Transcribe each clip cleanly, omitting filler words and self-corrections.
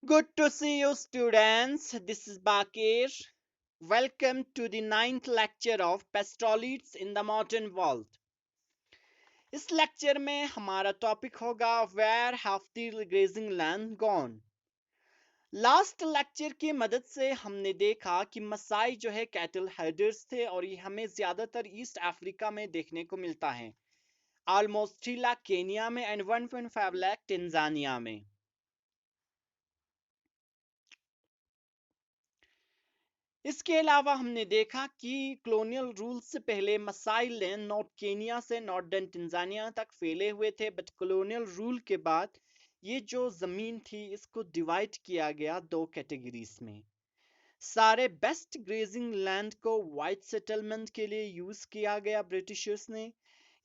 Good to see you, students. This is Bakir. Welcome to the ninth lecture of Pastoralists in the Modern World. इस lecture में हमारा topic होगा where have the grazing land gone. Last lecture की मदद से हमने देखा कि मसाई जो है कैटल हर्डर्स थे और ये हमें ज्यादातर ईस्ट अफ्रीका में देखने को मिलता है। ऑलमोस्ट 3 लाख केनिया में एंड 1.5 लाख टेंजानिया में। इसके अलावा हमने देखा कि कॉलोनियल रूल से पहले मसाई लैंड नॉर्थ केनिया से नॉर्दर्न टंजानिया तक फैले हुए थे, बट कॉलोनियल रूल के बाद ये जो जमीन थी इसको डिवाइड किया गया दो कैटेगरीज में। सारे बेस्ट ग्रेजिंग लैंड को वाइट सेटलमेंट के लिए यूज किया गया ब्रिटिशर्स ने।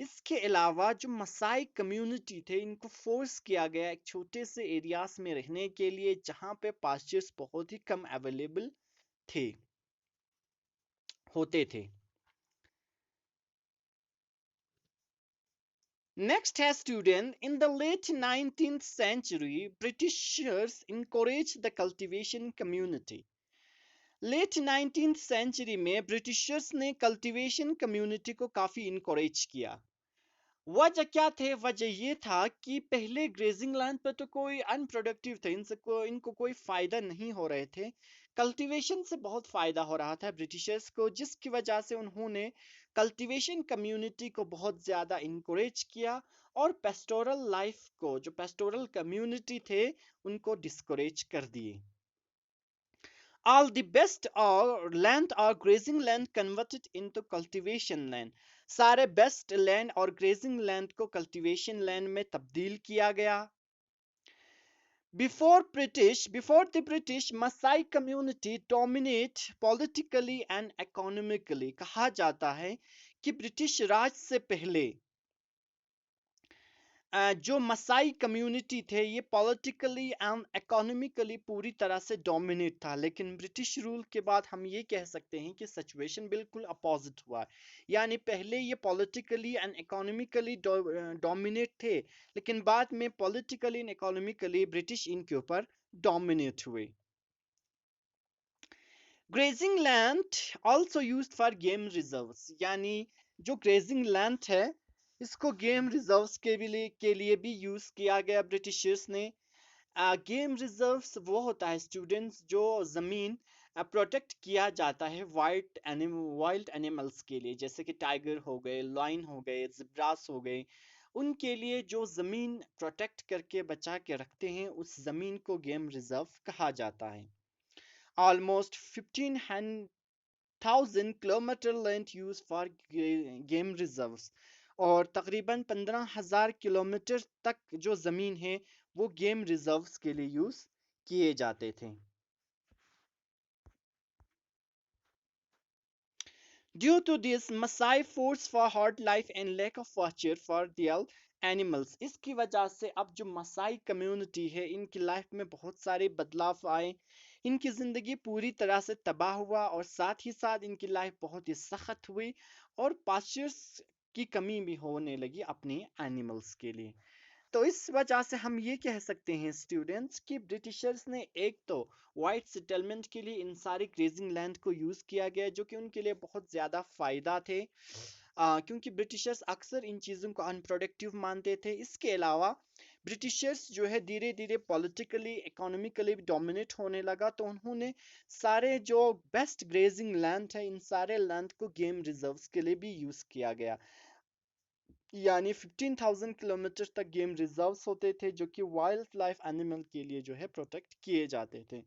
इसके अलावा जो मसाई कम्युनिटी थे इनको फोर्स किया गया एक छोटे से एरियाज में रहने के लिए जहां पे पास्चर्स बहुत ही कम अवेलेबल थे होते थे। Next, as student, in the late 19th century, Britishers encouraged the cultivation community. लेट 19th सेंचुरी में ब्रिटिशर्स ने कल्टीवेशन कम्युनिटी को काफी इनकरेज किया। वजह क्या थे? वजह ये था कि पहले ग्रेजिंग लैंड पर तो कोई अनप्रोडक्टिव थे, इनको कोई फायदा नहीं हो रहे थे। कल्टीवेशन से बहुत फायदा हो रहा था ब्रिटिशर्स को, जिसकी वजह से उन्होंने कल्टीवेशन कम्युनिटी को बहुत ज्यादा इनकरेज किया और पेस्टोरल लाइफ को, जो पेस्टोरल कम्युनिटी थे, उनको डिस्करेज कर दिए। All the best or land or grazing land converted into cultivation land. सारे बेस्ट लैंड और ग्रेजिंग लैंड को कल्टीवेशन लैंड में तब्दील किया गया। Before the British, Maasai community dominate politically and economically. कहा जाता है कि ब्रिटिश राज से पहले जो मसाई कम्युनिटी थे ये पॉलिटिकली एंड इकोनॉमिकली पूरी तरह से डोमिनेट था, लेकिन ब्रिटिश रूल के बाद हम ये कह सकते हैं कि सिचुएशन बिल्कुल अपोजिट हुआ। यानी पहले ये पॉलिटिकली एंड इकोनॉमिकली डोमिनेट थे, लेकिन बाद में पॉलिटिकली एंड इकोनॉमिकली ब्रिटिश इनके ऊपर डोमिनेट हुए। Grazing land also used for game reserves, यानी जो ग्रेजिंग लैंड है इसको गेम रिजर्व्स के लिए भी यूज किया गया ब्रिटिशर्स ने। गेम रिजर्व्स वो होता है स्टूडेंट्स जो जमीन प्रोटेक्ट किया जाता है वाइल्ड एनिमल्स के लिए, जैसे कि टाइगर हो गए, लायन हो गए, जिब्रास हो गए। उनके लिए जो जमीन प्रोटेक्ट करके बचा के रखते हैं उस जमीन को गेम रिजर्व कहा जाता है। Almost 15,000 kilometre length use for game reserves, और तकरीबन 15,000 किलोमीटर तक जो जमीन है वो गेम रिजर्व्स के लिए यूज किए जाते थे। Due to this Maasai force for hot life and lack of fodder for their animals, इसकी वजह से अब जो मसाई कम्युनिटी है इनकी लाइफ में बहुत सारे बदलाव आए। इनकी ज़िंदगी पूरी तरह से तबाह हुआ और साथ ही साथ इनकी लाइफ बहुत ही सख्त हुई और पास्चर्स की कमी भी होने लगी अपने एनिमल्स के लिए। तो इस वजह से हम ये कह सकते हैं स्टूडेंट्स कि ब्रिटिशर्स ने एक तो वाइट सेटलमेंट के लिए इन सारी ग्रेजिंग लैंड को यूज़ किया गया जो कि उनके लिए बहुत ज़्यादा फ़ायदा थे, क्योंकि ब्रिटिशर्स अक्सर इन चीज़ों को अनप्रोडक्टिव मानते थे। इसके अलावा ब्रिटिशर्स जो है धीरे धीरे पॉलिटिकली इकोनॉमिकली डोमिनेट होने लगा, तो उन्होंने सारे जो बेस्ट ग्रेजिंग लैंड है इन सारे लैंड को गेम रिजर्व्स के लिए भी यूज़ किया गया। यानी 15,000 किलोमीटर तक गेम रिजर्व्स होते थे जो कि वाइल्ड लाइफ एनिमल के लिए जो है प्रोटेक्ट किए जाते थे।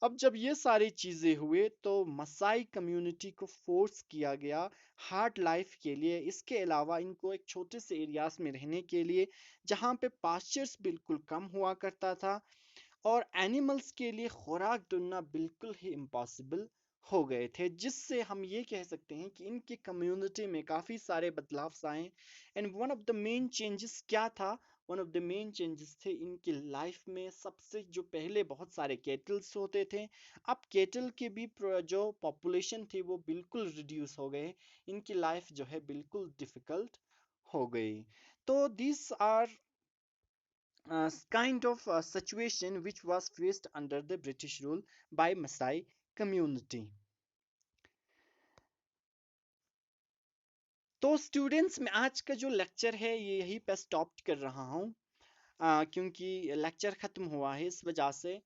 अब जब ये सारी चीजें हुए तो मसाई कम्युनिटी को फोर्स किया गया हार्ड लाइफ के लिए। इसके अलावा इनको एक छोटे से एरियाज में रहने के लिए जहाँ पे पास्चर्स बिल्कुल कम हुआ करता था और एनिमल्स के लिए खुराक ढूंढना बिल्कुल ही इम्पॉसिबल हो गए थे, जिससे हम ये कह सकते हैं कि इनकी कम्युनिटी में काफ़ी सारे बदलाव आए। And one of the main changes क्या था? One of the main changes थे इनकी लाइफ में सबसे जो पहले बहुत सारे केटल्स होते थे, अब केटल की भी जो पॉपुलेशन थी वो बिल्कुल रिड्यूस हो गए। इनकी लाइफ जो है बिल्कुल डिफिकल्ट हो गई। तो this are kind of situation which was faced under the British rule by Maasai community. तो स्टूडेंट्स में आज का जो लेक्चर है ये यहीं पे स्टॉप कर रहा हूँ, क्योंकि लेक्चर ख़त्म हुआ है, इस वजह से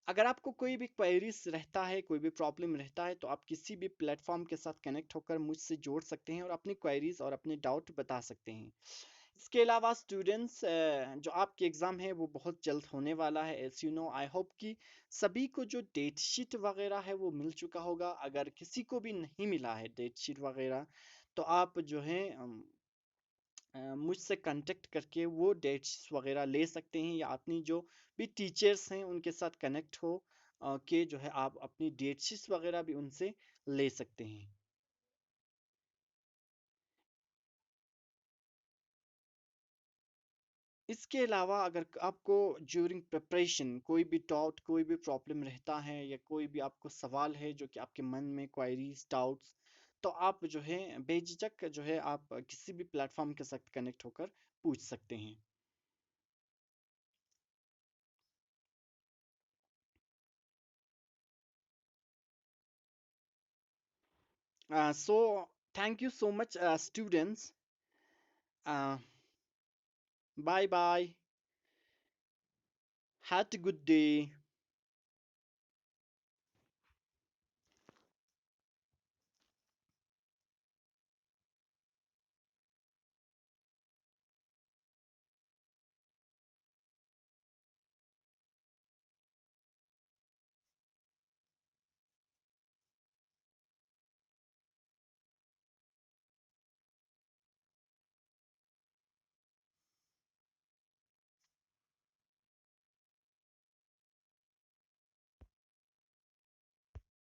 अगर आपको कोई भी क्वेरीज रहता है, कोई भी प्रॉब्लम रहता है, तो आप किसी भी प्लेटफॉर्म के साथ कनेक्ट होकर मुझसे जोड़ सकते हैं और अपनी क्वेरीज और अपने डाउट बता सकते हैं। इसके अलावा स्टूडेंट्स, जो आपके एग्ज़ाम है वो बहुत जल्द होने वाला है, as you know. I hope कि सभी को जो डेट शीट वगैरह है वो मिल चुका होगा। अगर किसी को भी नहीं मिला है डेट शीट वगैरह, तो आप जो है मुझसे कांटेक्ट करके वो डेट्स वगैरह ले सकते हैं, या अपनी जो भी टीचर्स हैं उनके साथ कनेक्ट हो के जो है आप अपनी डेट शीट्स वगैरह भी उनसे ले सकते हैं। इसके अलावा अगर आपको ड्यूरिंग प्रिपरेशन कोई भी डाउट, कोई भी प्रॉब्लम रहता है, या कोई भी आपको सवाल है जो कि आपके मन में क्वायरीज, डाउट्स, तो आप जो है बेझिझक जो है आप किसी भी प्लेटफॉर्म के साथ कनेक्ट होकर पूछ सकते हैं। So thank you so much, students. Bye bye. Had a good day.